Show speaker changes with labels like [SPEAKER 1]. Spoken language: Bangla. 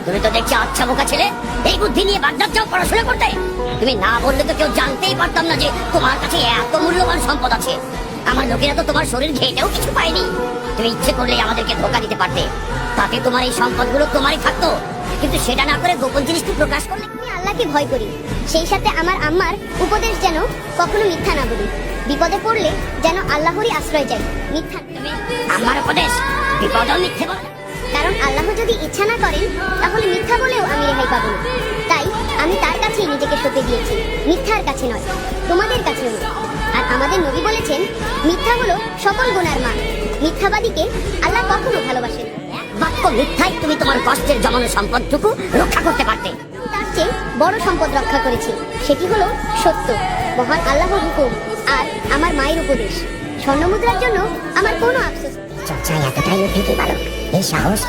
[SPEAKER 1] তুমি তো দেখছি আচ্ছা বোকা ছেলে, এই বুদ্ধি নিয়ে বাগদাদ যাও পড়াশোনা করতে। তুমি না বললে তো কেউ জানতেই পারতাম না যে তোমার কাছে এত মূল্যবান সম্পদ আছে। আমার লোকেরা তো তোমার শরীর ঘেটেও কিছু পায়নি। তুমি ইচ্ছে করলে আমাদেরকে ধোকা দিতে পারতে, তাতে তোমার এই সম্পদগুলো তোমারই থাকতো। কিন্তু সেটা না করে গোপন জিনিসটি প্রকাশ করলে।
[SPEAKER 2] আমি আল্লাহকে ভয় করি, সেই সাথে আমার আম্মার উপদেশ যেন কখনো মিথ্যা না বলি। বিপদে পড়লে যেন আল্লাহরই আশ্রয় চাই, মিথ্যা।
[SPEAKER 1] তুমি আমার উপদেশ বিপদও মিথ্যে বলো।
[SPEAKER 2] কারণ আল্লাহ যদি ইচ্ছা না করেন তাহলে মিথ্যা বলেও আমি রেহাই পাবো না। তাই আমি তার কাছেই নিজেকে সঁপে দিয়েছি, মিথ্যার কাছে নয়, তোমাদের কাছেও নয়। আর আমাদের নবী বলেছেন, মিথ্যা হলো সকল গুনার মা। মিথ্যাবাদীকে আল্লাহ কখনো ভালোবাসেন না।
[SPEAKER 1] বাক্য মিথ্যায় তুমি তোমার কষ্টের জমানো সম্পদটুকু রক্ষা করতে পারতে।
[SPEAKER 2] তার চেয়ে বড় সম্পদ রক্ষা করেছি, সেটি হলো সত্য, মহান আল্লাহর হুকুম আর আমার মায়ের উপদেশ। স্বর্ণমুদ্রার জন্য আমার কোনো আফসোস নেই।
[SPEAKER 1] চর্চায় এতটাই উঠে কি ভালো, এই সাহস